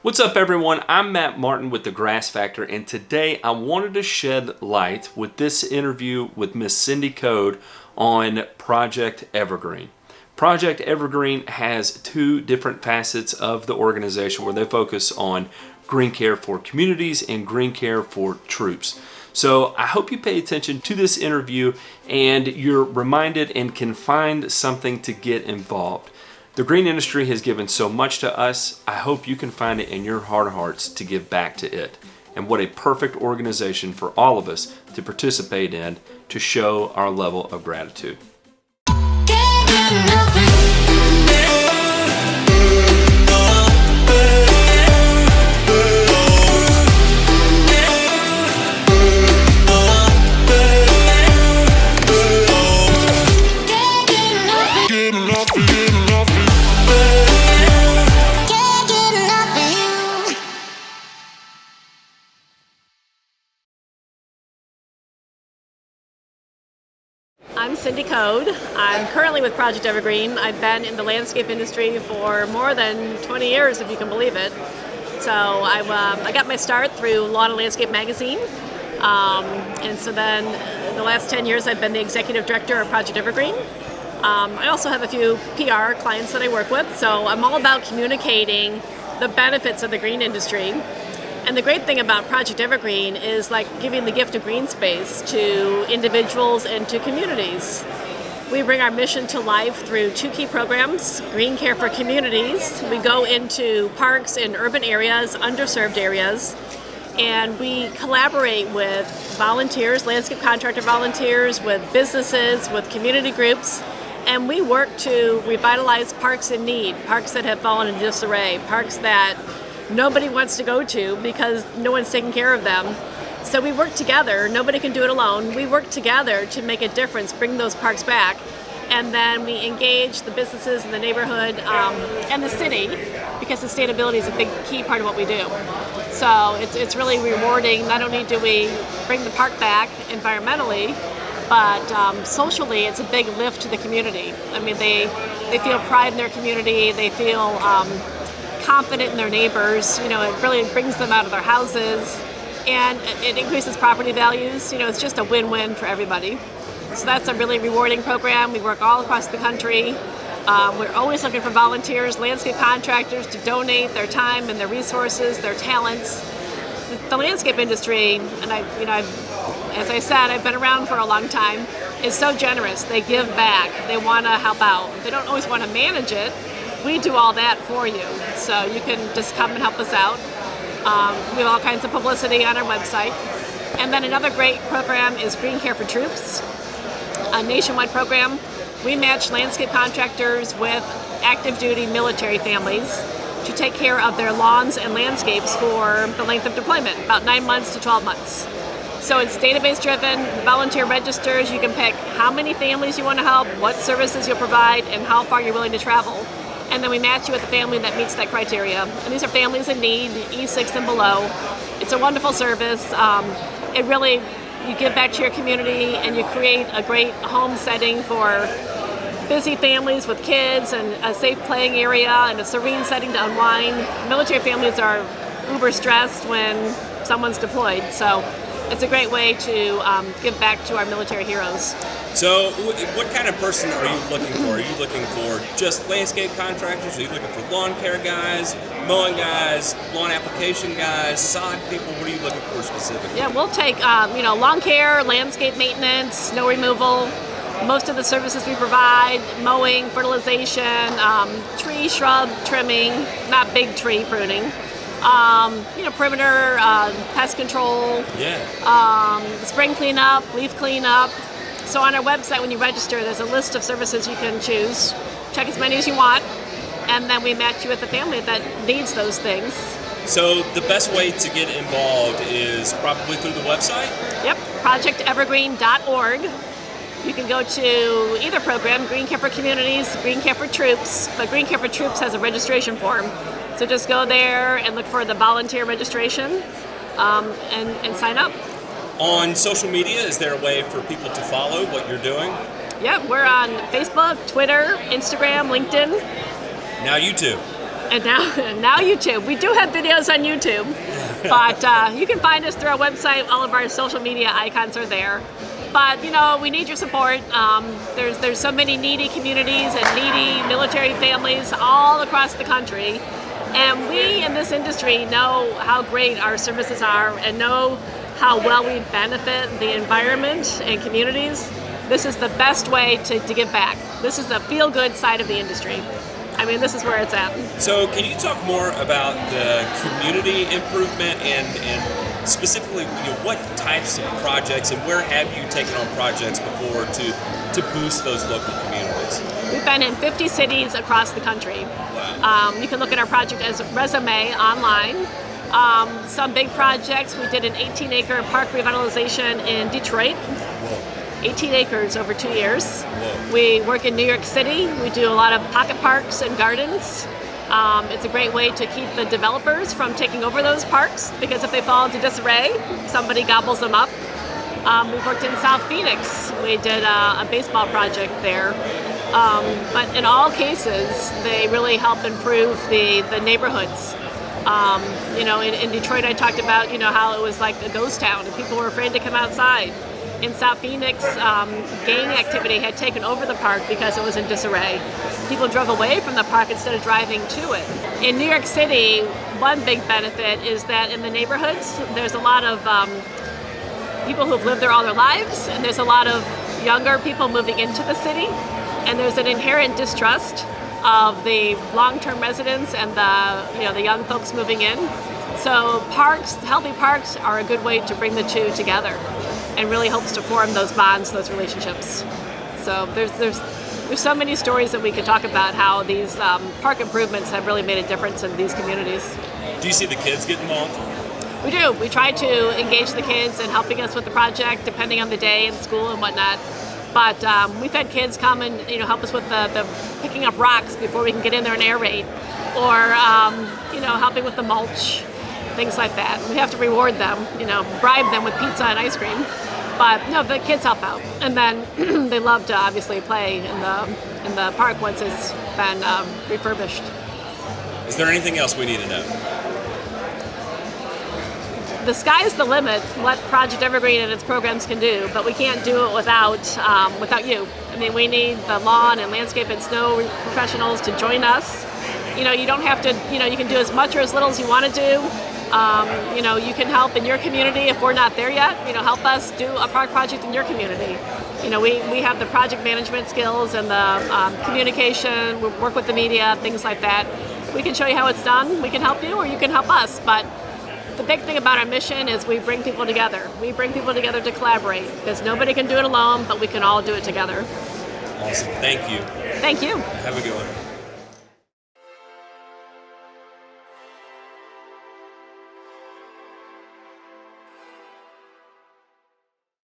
What's up everyone, I'm Matt Martin with The Grass Factor, and today I wanted to shed light with this interview with Miss Cindy Code on Project Evergreen. Project Evergreen has two different facets of the organization where they focus on green care for communities and green care for troops. So I hope you pay attention to this interview and you're reminded and can find something to get involved. The green industry has given so much to us. I hope you can find it in your heart of hearts to give back to it. And what a perfect organization for all of us to participate in to show our level of gratitude. I'm Cindy Code. I'm currently with Project Evergreen. I've been in the landscape industry for more than 20 years, if you can believe it. So I got my start through Lawn and Landscape magazine. And so then the last 10 years I've been the executive director of Project Evergreen. I also have a few PR clients that I work with, so I'm all about communicating the benefits of the green industry. And the great thing about Project Evergreen is like giving the gift of green space to individuals and to communities. We bring our mission to life through two key programs: Green Care for Communities. We go into parks in urban areas, underserved areas, and we collaborate with volunteers, landscape contractor volunteers, with businesses, with community groups, and we work to revitalize parks in need, parks that have fallen in disarray, parks that nobody wants to go to because no one's taking care of them. So we work together. Nobody can do it alone. We work together to make a difference, bring those parks back, and then we engage the businesses in the neighborhood and the city, because sustainability is a big key part of what we do. So it's really rewarding. Not only do we bring the park back environmentally, but socially it's a big lift to the community. I mean, they feel pride in their community. They feel confident in their neighbors. You know, it really brings them out of their houses, and it increases property values. You know, it's just a win-win for everybody. So that's a really rewarding program. We work all across the country. We're always looking for volunteers, landscape contractors to donate their time and their resources, their talents. The landscape industry, and as I said, I've been around for a long time, is so generous. They give back. They want to help out. They don't always want to manage it. We do all that for you, so you can just come and help us out. We have all kinds of publicity on our website. And then another great program is Green Care for Troops, a nationwide program. We match landscape contractors with active duty military families to take care of their lawns and landscapes for the length of deployment, about 9 months to 12 months. So it's database driven, volunteer registers. You can pick how many families you want to help, what services you'll provide, and how far you're willing to travel. And then we match you with a family that meets that criteria. And these are families in need, E6 and below. It's a wonderful service. It really, you give back to your community and you create a great home setting for busy families with kids, and a safe playing area and a serene setting to unwind. Military families are uber stressed when someone's deployed. So it's a great way to give back to our military heroes. So what kind of person are you looking for? Are you looking for just landscape contractors? Are you looking for lawn care guys, mowing guys, lawn application guys, sod people? What are you looking for specifically? Yeah, we'll take lawn care, landscape maintenance, snow removal, most of the services we provide, mowing, fertilization, tree, shrub trimming, not big tree pruning. Perimeter, pest control, spring cleanup, leaf cleanup. So on our website, when you register, there's a list of services you can choose. Check as many as you want, and then we match you with a family that needs those things. So the best way to get involved is probably through the website? Yep, projectevergreen.org. You can go to either program, Green Care for Communities, Green Care for Troops, but Green Care for Troops has a registration form. So just go there and look for the volunteer registration and sign up. On social media, is there a way for people to follow what you're doing? Yeah, we're on Facebook, Twitter, Instagram, LinkedIn. Now YouTube. And now YouTube. We do have videos on YouTube, but you can find us through our website. All of our social media icons are there. But we need your support. There's so many needy communities and needy military families all across the country. And we in this industry know how great our services are and know how well we benefit the environment and communities. This is the best way to give back. This is the feel-good side of the industry. I mean, this is where it's at. So can you talk more about the community improvement and specifically what types of projects and where have you taken on projects before to boost those local communities? We've been in 50 cities across the country. Wow. You can look at our project as resume online. Some big projects, we did an 18-acre park revitalization in Detroit. Whoa. 18 acres over 2 years. Whoa. We work in New York City. We do a lot of pocket parks and gardens. It's a great way to keep the developers from taking over those parks, because if they fall into disarray, somebody gobbles them up. We've worked in South Phoenix. We did a baseball project there. But in all cases, they really help improve the neighborhoods. In Detroit, I talked about how it was like a ghost town and people were afraid to come outside. In South Phoenix, gang activity had taken over the park because it was in disarray. People drove away from the park instead of driving to it. In New York City, one big benefit is that in the neighborhoods, there's a lot of people who've lived there all their lives, and there's a lot of younger people moving into the city, and there's an inherent distrust of the long-term residents and the young folks moving in. So healthy parks are a good way to bring the two together, and really helps to form those bonds, those relationships. So there's so many stories that we could talk about how these park improvements have really made a difference in these communities. Do you see the kids get involved? We do. We try to engage the kids in helping us with the project, depending on the day and school and whatnot. But we've had kids come and help us with the picking up rocks before we can get in there and aerate, or helping with the mulch, things like that. We have to reward them, bribe them with pizza and ice cream. But no, the kids help out, and then they love to obviously play in the park once it's been refurbished. Is there anything else we need to know? The sky's the limit, what Project Evergreen and its programs can do, but we can't do it without you. I mean, we need the lawn and landscape and snow professionals to join us. You don't have to, you can do as much or as little as you want to do. You can help in your community if we're not there yet. Help us do a park project in your community. We have the project management skills and the communication, we work with the media, things like that. We can show you how it's done. We can help you, or you can help us. But the big thing about our mission is we bring people together. We bring people together to collaborate, because nobody can do it alone, but we can all do it together. Awesome. Thank you. Thank you. Have a good one.